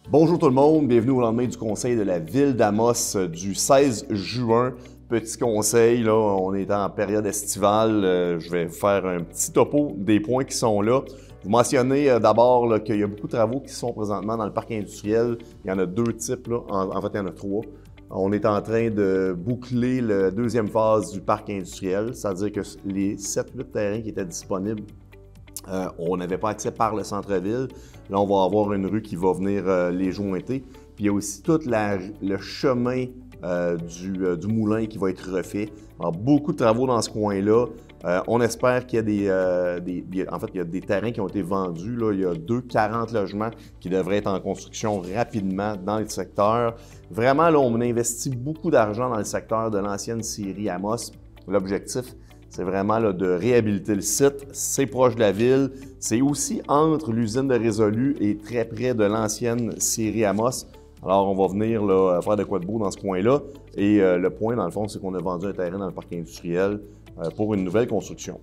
Bonjour tout le monde, bienvenue au lendemain du conseil de la ville d'Amos du 16 juin. Petit conseil, là, on est en période estivale. Je vais vous faire un petit topo des points qui sont là. Vous mentionnez d'abord qu'il y a beaucoup de travaux qui sont présentement dans le parc industriel. Il y en a deux types, là. En fait, il y en a trois. On est en train de boucler la deuxième phase du parc industriel, c'est-à-dire que les 7-8 terrains qui étaient disponibles, on n'avait pas accès par le centre-ville. Là, on va avoir une rue qui va venir les jointer. Puis il y a aussi tout le chemin du moulin qui va être refait. Alors, beaucoup de travaux dans ce coin-là. On espère qu'il y a en fait, il y a des terrains qui ont été vendus. Là. Il y a 40 logements qui devraient être en construction rapidement dans le secteur. Vraiment, là, on investit beaucoup d'argent dans le secteur de l'ancienne scierie Amos. L'objectif, c'est vraiment là, de réhabiliter le site. C'est proche de la ville. C'est aussi entre l'usine de Résolu et très près de l'ancienne scierie Amos. Alors, on va venir là, faire de quoi de beau dans ce coin-là. Et le point, dans le fond, c'est qu'on a vendu un terrain dans le parc industriel pour une nouvelle construction.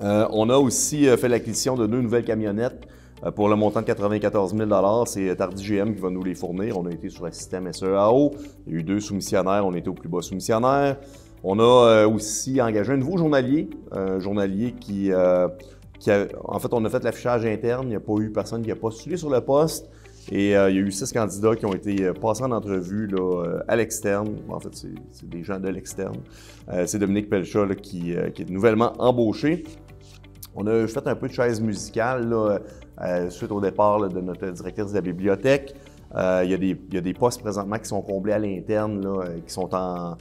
On a aussi fait l'acquisition de 2 nouvelles camionnettes pour le montant de 94 000 $. C'est Tardy GM qui va nous les fournir. On a été sur un système SEAO. Il y a eu 2 soumissionnaires. On a été au plus bas soumissionnaire. On a aussi engagé un nouveau journalier, un journalier qui en fait, on a fait l'affichage interne. Il n'y a pas eu personne qui a postulé sur le poste. Et il y a eu 6 candidats qui ont été passés en entrevue là, à l'externe. En fait, c'est des gens de l'externe. C'est Dominique Pelchat là, qui est nouvellement embauché. On a fait un peu de chaise musicale là, suite au départ là, de notre directrice de la bibliothèque. Il y a des postes présentement qui sont comblés à l'interne, là, qui sont en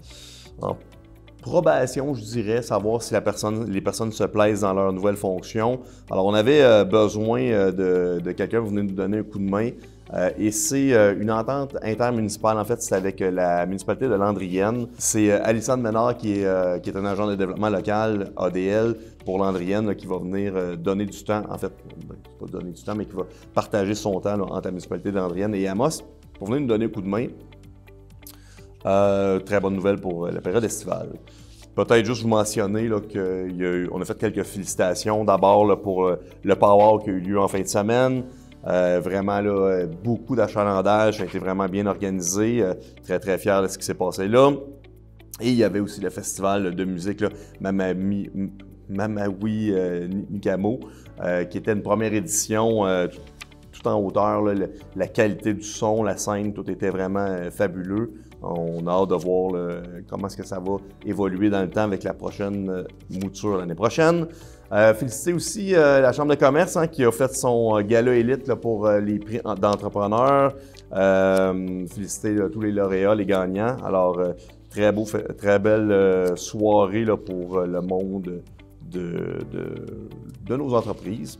probation, je dirais, savoir si les personnes se plaisent dans leur nouvelle fonction. Alors, on avait besoin de quelqu'un qui venait nous donner un coup de main. Et c'est une entente intermunicipale, en fait, c'est avec la municipalité de Landrienne. C'est Alissane Ménard qui est un agent de développement local, ADL, pour Landrienne, là, qui va venir donner du temps, en fait, pas donner du temps, mais qui va partager son temps là, entre la municipalité de Landrienne et Amos pour venir nous donner un coup de main. Très bonne nouvelle pour la période estivale. Peut-être juste vous mentionner qu'on a fait quelques félicitations. D'abord là, pour le Power qui a eu lieu en fin de semaine. Vraiment, là, beaucoup d'achalandage, ça a été vraiment bien organisé. Très, très fier de ce qui s'est passé là. Et il y avait aussi le festival de musique là, Mamawi Nikamo, qui était une première édition tout en hauteur. Là, la qualité du son, la scène, tout était vraiment fabuleux. On a hâte de voir comment est-ce que ça va évoluer dans le temps avec la prochaine mouture l'année prochaine. Féliciter aussi la Chambre de commerce qui a fait son gala élite là, pour les prix d'entrepreneurs. Féliciter tous les lauréats, les gagnants. Alors, très belle soirée là, pour le monde de nos entreprises.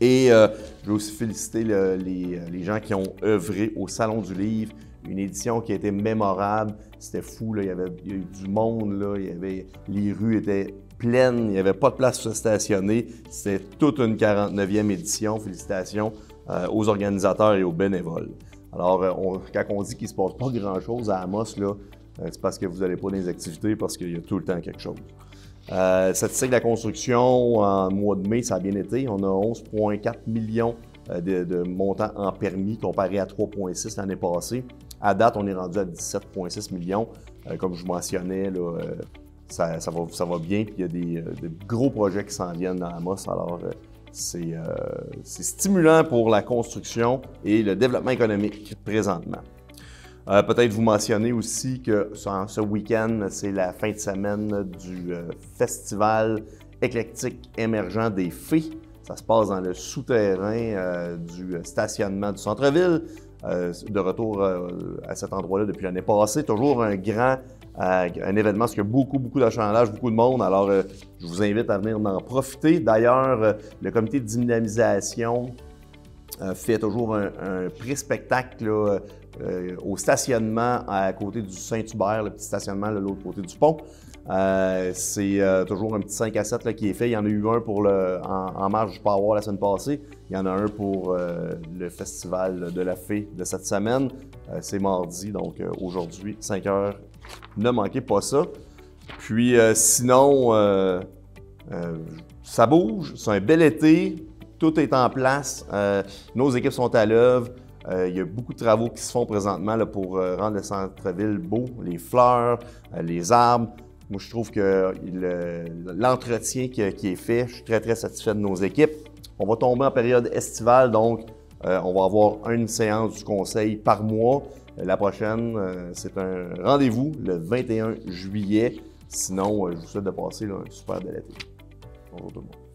Et je veux aussi féliciter les gens qui ont œuvré au Salon du Livre. Une édition qui a été mémorable. C'était fou, là. Il y a eu du monde, là. Les rues étaient pleines, il n'y avait pas de place pour se stationner. C'était toute une 49e édition. Félicitations aux organisateurs et aux bénévoles. Alors, quand on dit qu'il ne se passe pas grand-chose à Amos, là, c'est parce que vous n'allez pas dans les activités, parce qu'il y a tout le temps quelque chose. Statistique de la construction, en mois de mai, ça a bien été. On a 11,4 millions de montants en permis comparé à 3,6 l'année passée. À date, on est rendu à 17,6 millions. Comme je vous mentionnais, là, ça va bien. Puis il y a des gros projets qui s'en viennent dans Amos. Alors, c'est stimulant pour la construction et le développement économique présentement. Peut-être vous mentionner aussi que ce week-end, c'est la fin de semaine du Festival éclectique émergent des Fées. Ça se passe dans le souterrain du stationnement du centre-ville. De retour à cet endroit-là depuis l'année passée. Toujours un événement, parce qu'il y a beaucoup d'achalandage, beaucoup de monde. Alors, je vous invite à venir en profiter. D'ailleurs, le comité de dynamisation fait toujours un pré-spectacle au stationnement à côté du Saint-Hubert, le petit stationnement de l'autre côté du pont. C'est toujours un petit 5 à 7 là, qui est fait. Il y en a eu un pour en marge du Power la semaine passée. Il y en a un pour le Festival de la Fée de cette semaine. C'est mardi, donc aujourd'hui, 5 heures. Ne manquez pas ça. Puis sinon, ça bouge. C'est un bel été. Tout est en place. Nos équipes sont à l'œuvre. Il y a beaucoup de travaux qui se font présentement là, pour rendre le centre-ville beau, les fleurs, les arbres. Moi, je trouve que l'entretien qui est fait, je suis très, très satisfait de nos équipes. On va tomber en période estivale, donc on va avoir une séance du conseil par mois. La prochaine, c'est un rendez-vous le 21 juillet. Sinon, je vous souhaite de passer là, un super bel été. Bonjour tout le monde.